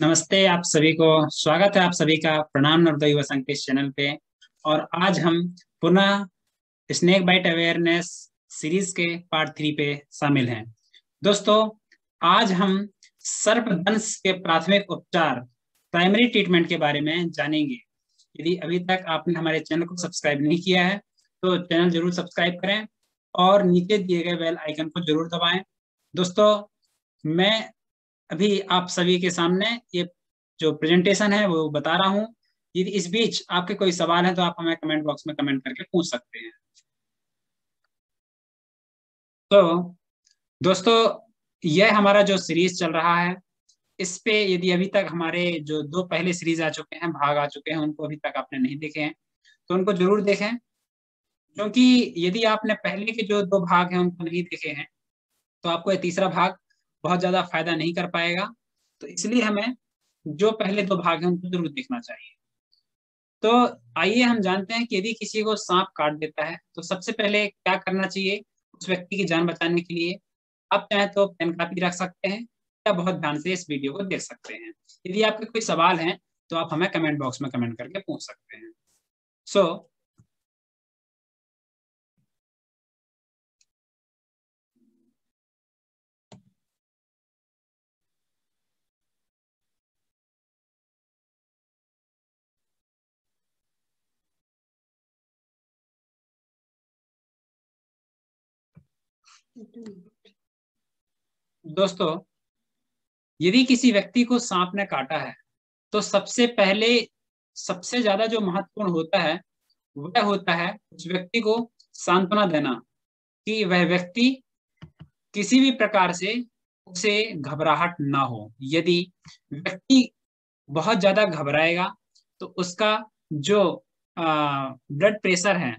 नमस्ते आप सभी को। स्वागत है आप सभी का प्रणाम नवोदय युवा संघ के इस चैनल पे। और आज हम पुनः स्नेक बाइट अवेयरनेस सीरीज के पार्ट 3 पे शामिल हैं। दोस्तों, आज हम सर्पदंश के प्राथमिक उपचार प्राइमरी ट्रीटमेंट के बारे में जानेंगे। यदि अभी तक आपने हमारे चैनल को सब्सक्राइब नहीं किया है तो चैनल जरूर सब्सक्राइब करें और नीचे दिए गए बेल आइकन को जरूर दबाएं। दोस्तों, मैं अभी आप सभी के सामने ये जो प्रेजेंटेशन है वो बता रहा हूँ। यदि इस बीच आपके कोई सवाल है तो आप हमें कमेंट बॉक्स में कमेंट करके पूछ सकते हैं। तो दोस्तों, यह हमारा जो सीरीज चल रहा है, इस पे यदि अभी तक हमारे जो दो पहले सीरीज आ चुके हैं, भाग आ चुके हैं, उनको अभी तक आपने नहीं देखे हैं तो उनको जरूर देखें। क्योंकि यदि आपने पहले के जो दो भाग हैं उनको नहीं देखे हैं तो आपको ये तीसरा भाग बहुत ज्यादा फायदा नहीं कर पाएगा। तो इसलिए हमें जो पहले दो भाग हैं उनको जरूर देखना चाहिए। तो आइए हम जानते हैं कि यदि किसी को सांप काट देता है तो सबसे पहले क्या करना चाहिए उस व्यक्ति की जान बचाने के लिए। आप चाहें तो पेन कापी रख सकते हैं या बहुत ध्यान से इस वीडियो को देख सकते हैं। यदि आपके कोई सवाल हैं तो आप हमें कमेंट बॉक्स में कमेंट करके पूछ सकते हैं। सो दोस्तों, यदि किसी व्यक्ति को सांप ने काटा है तो सबसे पहले सबसे ज्यादा जो महत्वपूर्ण होता है वह होता है उस व्यक्ति को सांत्वना देना कि वह व्यक्ति किसी भी प्रकार से उसे घबराहट ना हो। यदि व्यक्ति बहुत ज्यादा घबराएगा तो उसका जो ब्लड प्रेशर है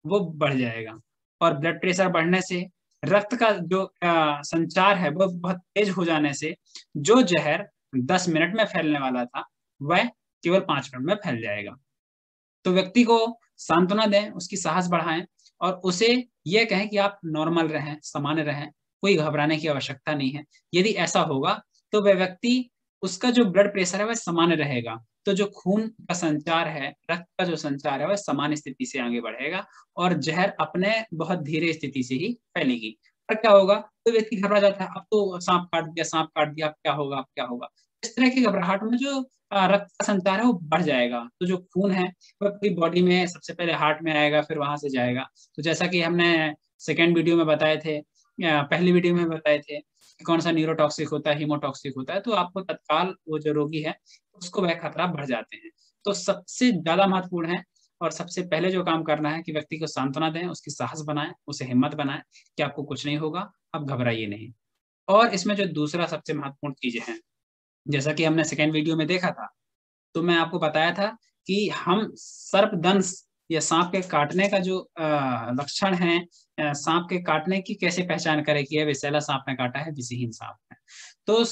वो बढ़ जाएगा और ब्लड प्रेशर बढ़ने से रक्त का जो संचार है वो बहुत तेज हो जाने से जो जहर 10 मिनट में फैलने वाला था वह केवल 5 मिनट में फैल जाएगा। तो व्यक्ति को सांत्वना दें, उसकी साहस बढ़ाएं और उसे यह कहें कि आप नॉर्मल रहें, सामान्य रहें, कोई घबराने की आवश्यकता नहीं है। यदि ऐसा होगा तो वह व्यक्ति, उसका जो ब्लड प्रेशर है वह सामान्य रहेगा, तो जो खून का संचार है, रक्त का जो संचार है वह सामान्य स्थिति से आगे बढ़ेगा और जहर अपने बहुत धीरे स्थिति से ही फैलेगी। और क्या होगा, तो व्यक्ति घबरा जाता है, अब तो सांप काट दिया, सांप काट दिया, अब क्या होगा, अब क्या होगा। इस तरह की घबराहट में जो रक्त का संचार है वो बढ़ जाएगा, तो जो खून है वह पूरी बॉडी में सबसे पहले हार्ट में आएगा, फिर वहां से जाएगा। तो जैसा कि हमने सेकेंड वीडियो में बताए थे, पहली वीडियो में बताए थे कि कौन सा न्यूरोटॉक्सिक होता है, हीमोटॉक्सिक होता है, तो आपको तत्काल वो जो रोगी है उसको वह खतरा बढ़ जाते हैं। तो सबसे ज्यादा महत्वपूर्ण है और सबसे पहले जो काम करना है कि व्यक्ति को सांत्वना दें, उसकी साहस बनाएं, उसे हिम्मत बनाएं कि आपको कुछ नहीं होगा, आप घबराइए नहीं। और इसमें जो दूसरा सबसे महत्वपूर्ण चीजें हैं, जैसा कि हमने सेकेंड वीडियो में देखा था, तो मैं आपको बताया था कि हम सर्पदंश या सांप के काटने का जो लक्षण है, सांप के काटने की कैसे पहचान करें कि यह विषैला सांप ने काटा है, विषहीन सांप ने। तो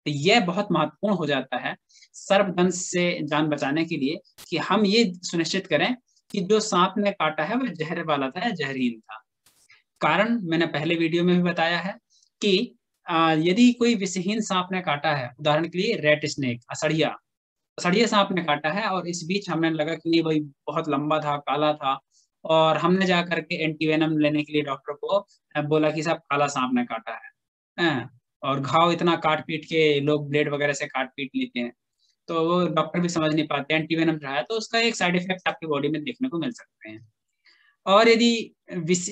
यह बहुत महत्वपूर्ण हो जाता है सर्पदंश से जान बचाने के लिए कि हम ये सुनिश्चित करें कि जो सांप ने काटा है वह जहर वाला था या जहरीन था। कारण मैंने पहले वीडियो में भी बताया है कि यदि कोई विषहीन सांप ने काटा है, उदाहरण के लिए रेट स्नेक, असड़िया सड़िए सांप ने काटा है और इस बीच हमें लगा कि ये भाई बहुत लंबा था, काला था, और हमने जा करके एंटीवेनम लेने के लिए डॉक्टर को बोला कि साहब काला सांप ने काटा है। और घाव इतना काट पीट के लोग ब्लेड वगैरह से काट पीट लेते हैं, तो वो डॉक्टर भी समझ नहीं पाते, एंटीवेनम रहा है तो उसका एक साइड इफेक्ट आपकी बॉडी में देखने को मिल सकते हैं। और यदि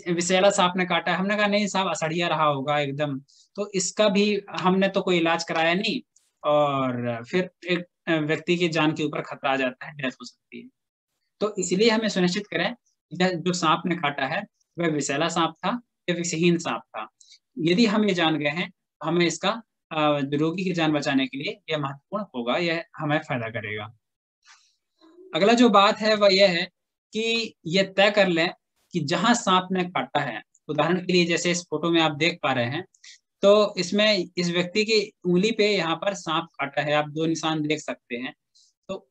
विषैला सांप ने काटा है, हमने कहा नहीं साहब असड़िया रहा होगा एकदम, तो इसका भी हमने तो कोई इलाज कराया नहीं और फिर एक व्यक्ति की जान के ऊपर खतरा आ जाता है, डेथ हो सकती है। तो इसलिए हमें सुनिश्चित करें जो सांप ने काटा है वह विषैला सांप था या विषहीन सांप था। यदि हम ये जान गए हैं तो हमें इसका रोगी की जान बचाने के लिए यह महत्वपूर्ण होगा, यह हमें फायदा करेगा। अगला जो बात है वह यह है कि यह तय कर लें कि जहां सांप ने काटा है, उदाहरण के लिए जैसे इस फोटो में आप देख पा रहे हैं, तो इसमें इस व्यक्ति की उंगली पे यहाँ पर सांप काटा है, आप दो निशान देख सकते हैं। तो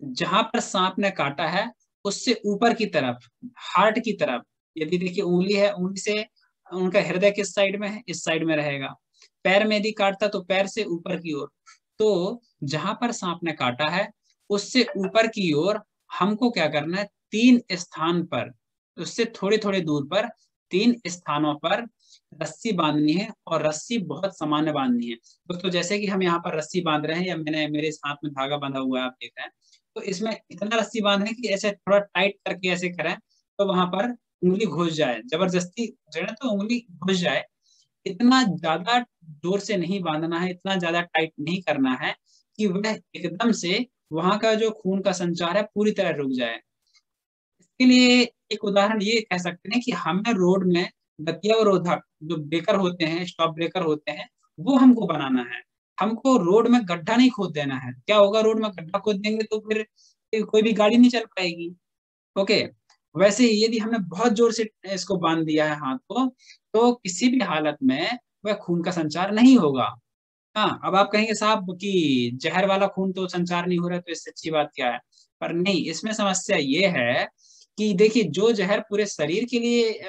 जहां पर सांप ने काटा है उससे ऊपर की तरफ, हार्ट की तरफ, यदि देखिए उंगली है, उंगली से उनका हृदय किस साइड में है, इस साइड में रहेगा। पैर में यदि काटता तो पैर से ऊपर की ओर। तो जहां पर सांप ने काटा है उससे ऊपर की ओर हमको क्या करना है, 3 स्थान पर, उससे थोड़े थोड़े दूर पर 3 स्थानों पर रस्सी बांधनी है, और रस्सी बहुत सामान्य बांधनी है दोस्तों। जैसे कि हम यहाँ पर रस्सी बांध रहे हैं, या मैंने मेरे हाथ में धागा बंधा हुआ है, आप देख रहे हैं, तो इसमें इतना रस्सी बांधे कि ऐसे थोड़ा टाइट करके ऐसे करें तो वहां पर उंगली घुस जाए, जबरदस्ती जो है ना, तो उंगली घुस जाए। इतना ज्यादा जोर से नहीं बांधना है, इतना ज्यादा टाइट नहीं करना है कि वह एकदम से वहां का जो खून का संचार है पूरी तरह रुक जाए। इसके लिए एक उदाहरण ये कह सकते हैं कि हमें रोड में गतियावरोधक जो ब्रेकर होते हैं, स्टॉप ब्रेकर होते हैं, वो हमको बनाना है। हमको रोड में गड्ढा नहीं खोद देना है। क्या होगा, रोड में गड्ढा खोद देंगे तो फिर कोई भी गाड़ी नहीं चल पाएगी। ओके। वैसे ही यदि हमने बहुत जोर से इसको बांध दिया है हाथ को, तो किसी भी हालत में वह खून का संचार नहीं होगा। हाँ, अब आप कहेंगे साहब कि जहर वाला खून तो संचार नहीं हो रहा है, तो इससे अच्छी बात क्या है? पर नहीं, इसमें समस्या ये है कि देखिए, जो जहर पूरे शरीर के लिए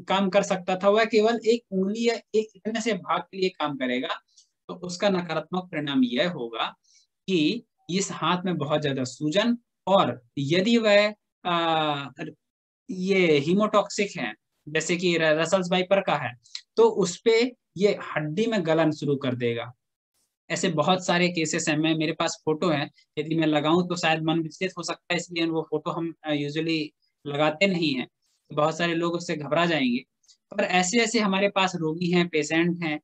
काम कर सकता था, वह केवल एक उंगली या एक इतने से भाग के लिए काम करेगा। तो उसका नकारात्मक परिणाम यह होगा कि इस हाथ में बहुत ज्यादा सूजन, और यदि वह ये हीमोटॉक्सिक है, जैसे कि रसल्स वाइपर का है, तो उसपे ये हड्डी में गलन शुरू कर देगा। ऐसे बहुत सारे केसेस हैं, मैं मेरे पास फोटो है, यदि मैं लगाऊं तो शायद मन विचलित हो सकता है, इसलिए वो फोटो हम यूजुअली लगाते नहीं हैं। तो बहुत सारे लोग उससे घबरा जाएंगे। पर ऐसे ऐसे हमारे पास रोगी हैं, पेशेंट हैं,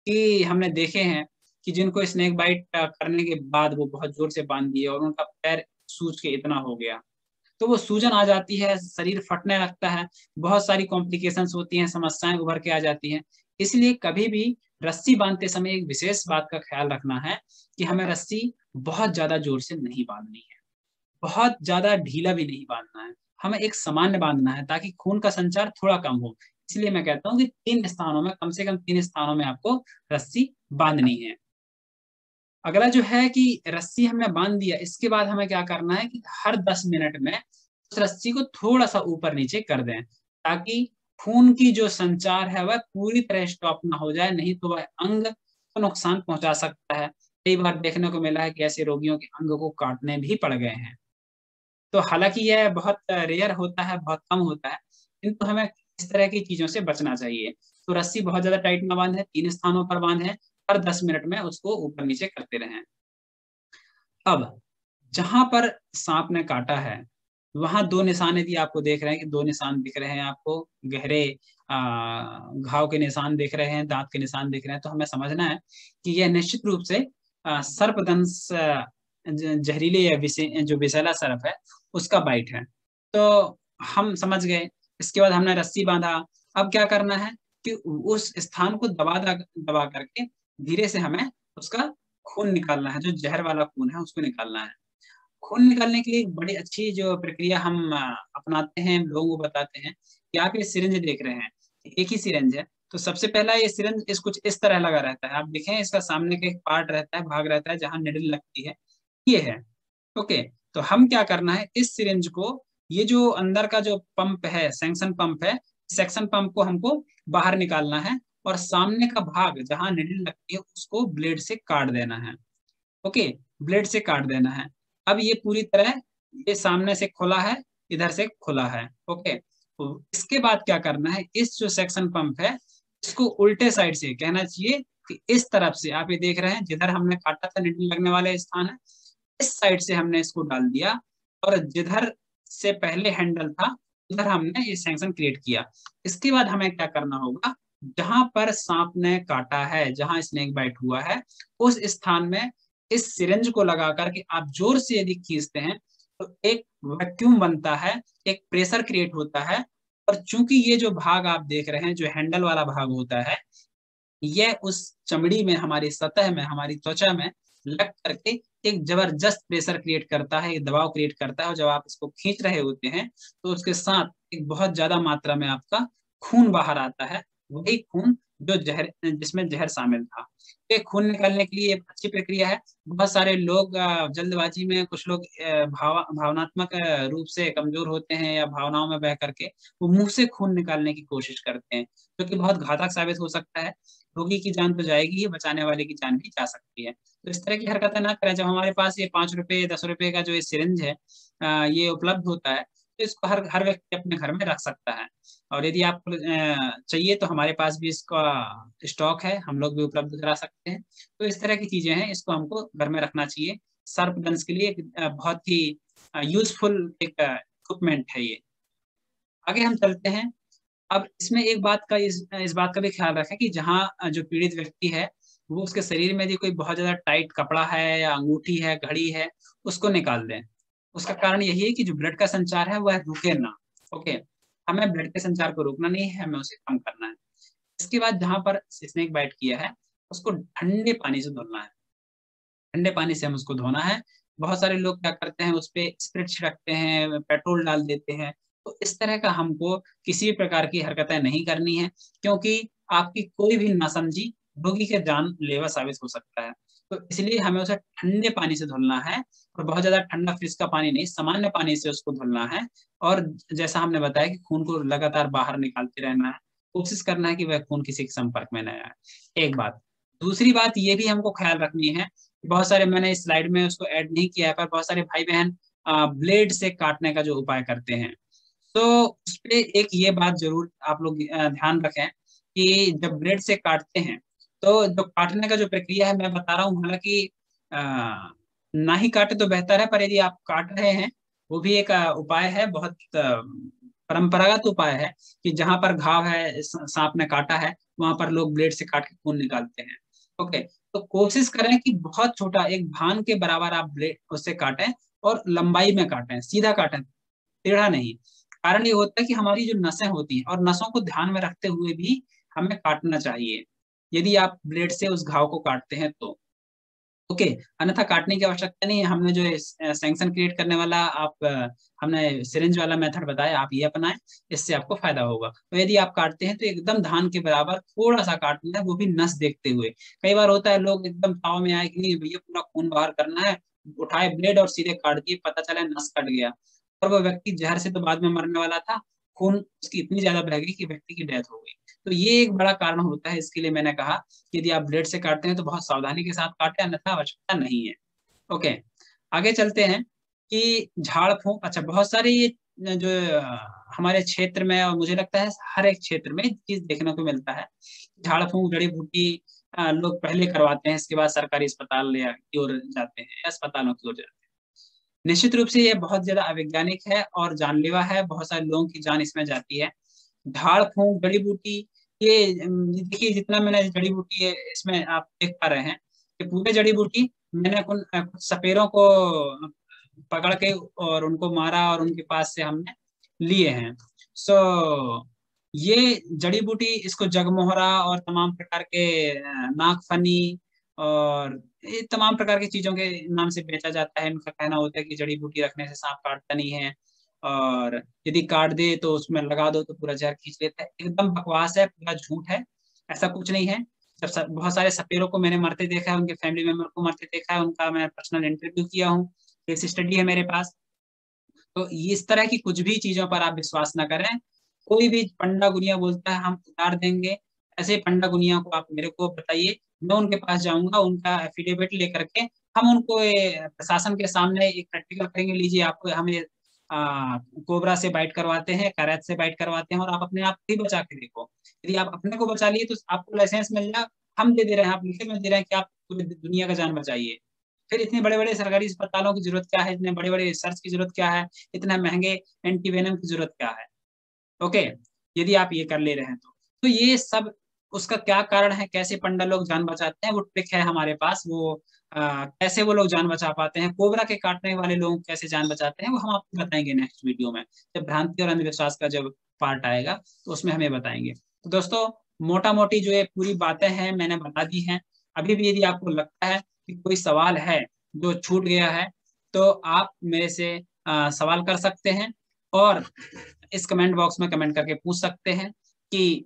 कि हमने देखे हैं कि जिनको स्नेक बाइट करने के बाद वो बहुत जोर से बांध दिए और उनका पैर सूज के इतना हो गया, तो वो सूजन आ जाती है, शरीर फटने लगता है, बहुत सारी कॉम्प्लिकेशंस होती हैं, समस्याएं उभर के आ जाती हैं। इसलिए कभी भी रस्सी बांधते समय एक विशेष बात का ख्याल रखना है कि हमें रस्सी बहुत ज्यादा जोर से नहीं बांधनी है, बहुत ज्यादा ढीला भी नहीं बांधना है, हमें एक सामान्य बांधना है ताकि खून का संचार थोड़ा कम हो। इसलिए मैं कहता हूँ कि 3 स्थानों में, कम से कम 3 स्थानों में आपको रस्सी बांधनी है। अगला जो है कि रस्सी हमने बांध दिया, इसके बाद हमें क्या करना है कि हर 10 मिनट में उस रस्सी को थोड़ा सा ऊपर नीचे कर दें, ताकि खून की जो संचार है वह पूरी तरह स्टॉप ना हो जाए, नहीं तो वह अंग को नुकसान पहुंचा सकता है। कई बार देखने को मिला है कि ऐसे रोगियों के अंग को काटने भी पड़ गए हैं। तो हालांकि यह बहुत रेयर होता है, बहुत कम होता है, किंतु हमें इस तरह की चीजों से बचना चाहिए। तो रस्सी बहुत ज्यादा टाइट ना बांधे, 3 स्थानों पर बांधे, हर 10 मिनट में उसको ऊपर नीचे करते रहें। अब जहां पर सांप ने काटा है, वहां 2 निशान यदि आपको देख रहे हैं, कि 2 निशान दिख रहे हैं आपको, गहरे घाव के निशान दिख रहे हैं, दांत के निशान दिख रहे हैं, तो हमें समझना है कि यह निश्चित रूप से सर्पदंश, जहरीले या जो विषैला सर्प है उसका बाइट है। तो हम समझ गए। इसके बाद हमने रस्सी बांधा। अब क्या करना है कि उस स्थान को दबा दबा करके धीरे से हमें उसका खून निकालना है, जो जहर वाला खून है उसको निकालना है। खून निकालने के लिए एक बड़ी अच्छी जो प्रक्रिया हम अपनाते हैं, लोगों को बताते हैं, कि आप ये सिरिंज देख रहे हैं, एक ही सिरिंज है। तो सबसे पहला ये सिरिंज कुछ इस तरह लगा रहता है, आप देखें इसका सामने का एक पार्ट रहता है, भाग रहता है जहां निडल लगती है, ये है। ओके। तो हम क्या करना है, इस सिरिंज को, ये जो अंदर का जो पंप है, सेक्शन पंप है, सेक्शन पंप को हमको बाहर निकालना है, और सामने का भाग जहां निडल लगती है उसको ब्लेड से काट देना है। ओके, ब्लेड से काट देना है। अब ये पूरी तरह, ये सामने से खुला है, इधर से खुला है। ओके, तो इसके बाद क्या करना है, इस जो सेक्शन पंप है इसको उल्टे साइड से कहना चाहिए, कि इस तरफ से, आप ये देख रहे हैं जिधर हमने काटा था, निडल लगने वाले स्थान है, इस साइड से हमने इसको डाल दिया, और जिधर से पहले हैंडल था उधर हमने ये सेक्शन क्रिएट किया। इसके बाद हमें क्या करना होगा, जहां पर सांप ने काटा है, जहां स्नेक बाइट हुआ है, उस स्थान में इस सिरिंज को लगा करके आप जोर से यदि खींचते हैं, तो एक वैक्यूम बनता है, एक प्रेशर क्रिएट होता है। और चूंकि ये जो भाग आप देख रहे हैं, जो हैंडल वाला भाग होता है, यह उस चमड़ी में, हमारी सतह में, हमारी त्वचा में लग करके एक जबरदस्त प्रेशर क्रिएट करता है, एक दबाव क्रिएट करता है, और जब आप इसको खींच रहे होते हैं तो उसके साथ एक बहुत ज्यादा मात्रा में आपका खून बाहर आता है। वही खून जो जहर जिसमें जहर शामिल था। ये खून निकालने के लिए एक अच्छी प्रक्रिया है। बहुत सारे लोग जल्दबाजी में, कुछ लोग भावनात्मक रूप से कमजोर होते हैं या भावनाओं में बह करके वो मुंह से खून निकालने की कोशिश करते हैं, जो कि बहुत घातक साबित हो सकता है। रोगी की जान तो जाएगी ही, बचाने वाले की जान भी जा सकती है। तो इस तरह की हरकतें ना करें। जब हमारे पास ये 5 रुपए 10 रुपए का जो ये सिरिंज है, ये उपलब्ध होता है, तो इसको हर हर व्यक्ति अपने घर में रख सकता है। और यदि आपको चाहिए तो हमारे पास भी इसका स्टॉक है, हम लोग भी उपलब्ध करा सकते हैं। तो इस तरह की चीजें हैं, इसको हमको घर में रखना चाहिए। सर्पदंश के लिए एक बहुत ही यूजफुल एक इक्विपमेंट है ये। आगे हम चलते हैं। अब इसमें एक बात का, इस बात का भी ख्याल रखें कि जहाँ जो पीड़ित व्यक्ति है, वो उसके शरीर में यदि कोई बहुत ज्यादा टाइट कपड़ा है या अंगूठी है, घड़ी है, उसको निकाल दें। उसका कारण यही है कि जो ब्लड का संचार है वह रुके ना। ओके, हमें ब्लड के संचार को रोकना नहीं है, हमें उसे कम करना है। इसके बाद जहां पर स्नेक बाइट किया है, उसको ठंडे पानी से धुलना है। ठंडे पानी से हम उसको धोना है। बहुत सारे लोग क्या करते हैं, उस पे स्प्रिट छिड़कते हैं, पेट्रोल डाल देते हैं। तो इस तरह का हमको किसी भी प्रकार की हरकतें नहीं करनी है, क्योंकि आपकी कोई भी नासमझी रोगी के जानलेवा साबित हो सकता है। तो इसलिए हमें उसे ठंडे पानी से धुलना है, और बहुत ज्यादा ठंडा फ्रिज का पानी नहीं, सामान्य पानी से उसको धुलना है। और जैसा हमने बताया कि खून को लगातार बाहर निकालते रहना है, कोशिश करना है कि वह खून किसी के संपर्क में न आए। एक बात। दूसरी बात ये भी हमको ख्याल रखनी है, बहुत सारे, मैंने इस स्लाइड में उसको ऐड नहीं किया है, पर बहुत सारे भाई बहन ब्लेड से काटने का जो उपाय करते हैं। तो उस पे एक ये बात जरूर आप लोग ध्यान रखें कि जब ब्लेड से काटते हैं, तो जो काटने का जो प्रक्रिया है मैं बता रहा हूँ, हालांकि ना ही काटे तो बेहतर है, पर यदि आप काट रहे हैं, वो भी एक उपाय है, बहुत परंपरागत उपाय है कि जहां पर घाव है, सांप ने काटा है, वहां पर लोग ब्लेड से काट के खून निकालते हैं। ओके, तो कोशिश करें कि बहुत छोटा, एक भान के बराबर आप ब्लेड उससे काटें, और लंबाई में काटें, सीधा काटें, टेढ़ा नहीं। कारण ये होता है कि हमारी जो नसें होती हैं, और नसों को ध्यान में रखते हुए भी हमें काटना चाहिए, यदि आप ब्लेड से उस घाव को काटते हैं तो। ओके, अन्यथा काटने की आवश्यकता नहीं है। हमने जो सैंक्शन क्रिएट करने वाला आप हमने सिरिंज वाला मेथड बताया, आप ये अपनाएं, इससे आपको फायदा होगा। तो यदि आप काटते हैं तो एकदम धान के बराबर थोड़ा सा काटना है, वो भी नस देखते हुए। कई बार होता है लोग एकदम ताव में आए कि नहीं भैया पूरा खून बाहर करना है, उठाए ब्लेड और सीधे काट दिए, पता चला नस कट गया, और वो व्यक्ति जहर से तो बाद में मरने वाला था, खून उसकी इतनी ज्यादा बह गई कि व्यक्ति की डेथ हो गई। तो ये एक बड़ा कारण होता है। इसके लिए मैंने कहा कि यदि आप ब्लेड से काटते हैं तो बहुत सावधानी के साथ काटें, अन्यथा आवश्यकता नहीं है। ओके, आगे चलते हैं कि झाड़ फूंक। अच्छा, बहुत सारे ये जो हमारे क्षेत्र में, और मुझे लगता है हर एक क्षेत्र में चीज देखने को मिलता है, झाड़ फूंक जड़ी बूटी लोग पहले करवाते हैं, इसके बाद सरकारी अस्पताल की ओर जाते हैं, अस्पतालों की ओर जाते हैं। निश्चित रूप से ये बहुत ज्यादा अवैज्ञानिक है और जानलेवा है, बहुत सारे लोगों की जान इसमें जाती है। झाड़ फूंक जड़ी बूटी, ये देखिए, जितना मैंने जड़ी बूटी है इसमें आप देख पा रहे हैं कि पूरे जड़ी बूटी मैंने कुछ सपेरों को पकड़ के और उनको मारा, और उनके पास से हमने लिए हैं। सो ये जड़ी बूटी, इसको जगमोहरा और तमाम प्रकार के नागफनी और ये तमाम प्रकार की चीजों के नाम से बेचा जाता है। इनका कहना होता है कि जड़ी बूटी रखने से सांप काटता नहीं है, और यदि काट दे तो उसमें लगा दो तो पूरा जहर खींच लेता है। एकदम बकवास है, पूरा झूठ है, ऐसा कुछ नहीं है। बहुत सारे सपेरों को मैंने मरते देखा है, उनके फैमिली मेंबर को मरते देखा है, उनका मैं पर्सनल इंटरव्यू किया हूँ, केस स्टडी है मेरे पास। तो इस तरह की कुछ भी चीजों पर आप विश्वास ना करें। कोई भी पंडा गुनिया बोलता है हम उतार देंगे, ऐसे पंडा गुनिया को आप मेरे को बताइए, मैं उनके पास जाऊंगा, उनका एफिडेविट लेकर के हम उनको प्रशासन के सामने एक प्रैक्टिकल करेंगे, लीजिए आपको हमें कोबरा से बाइट करवाते हैं, करैत से बाइट करवाते हैं, और आप अपने आप को ही बचा के देखो। यदि आप अपने को बचा लिए तो आपको लाइसेंस मिल जाए, हम दे दे रहे हैं, आप लिखे में दे रहे हैं कि आप पूरी दुनिया का जान बचाइए। फिर इतने बड़े बड़े सरकारी अस्पतालों की जरूरत क्या है, इतने बड़े बड़े रिसर्च की जरूरत क्या है, इतने महंगे एंटीवेनम की जरूरत क्या है। ओके, यदि आप ये कर ले रहे हैं तो ये सब उसका क्या कारण है, कैसे पंडा लोग जान बचाते हैं, वो ट्रिक है हमारे पास। वो कैसे वो लोग जान बचा पाते हैं, कोबरा के काटने वाले लोग कैसे जान बचाते हैं, वो हम आपको बताएंगे नेक्स्ट वीडियो में, जब भ्रांति और अंधविश्वास का जब पार्ट आएगा तो उसमें हमें बताएंगे। तो दोस्तों, मोटा मोटी जो ये पूरी बातें हैं मैंने बता दी हैं। अभी भी यदि आपको लगता है कि कोई सवाल है जो छूट गया है, तो आप मेरे से सवाल कर सकते हैं, और इस कमेंट बॉक्स में कमेंट करके पूछ सकते हैं। कि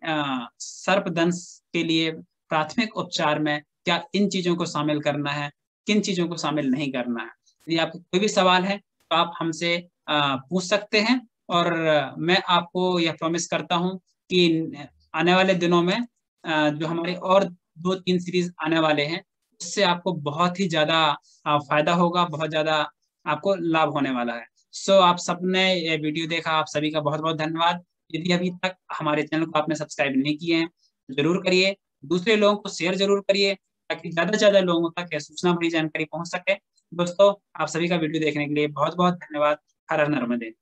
सर्पदंश के लिए प्राथमिक उपचार में क्या इन चीजों को शामिल करना है, किन चीजों को शामिल नहीं करना है। यदि आपको कोई भी सवाल है तो आप हमसे पूछ सकते हैं, और मैं आपको यह प्रॉमिस करता हूँ कि आने वाले दिनों में जो हमारे और 2-3 सीरीज आने वाले हैं, उससे आपको बहुत ही ज्यादा फायदा होगा, बहुत ज्यादा आपको लाभ होने वाला है। सो आप सबने ये वीडियो देखा, आप सभी का बहुत बहुत धन्यवाद। यदि अभी तक हमारे चैनल को आपने सब्सक्राइब नहीं किए हैं तो जरूर करिए, दूसरे लोगों को शेयर जरूर करिए, ताकि ज्यादा से ज्यादा लोगों तक यह सूचना भरी जानकारी पहुंच सके। दोस्तों, आप सभी का वीडियो देखने के लिए बहुत बहुत धन्यवाद। हर हर नर्मदे।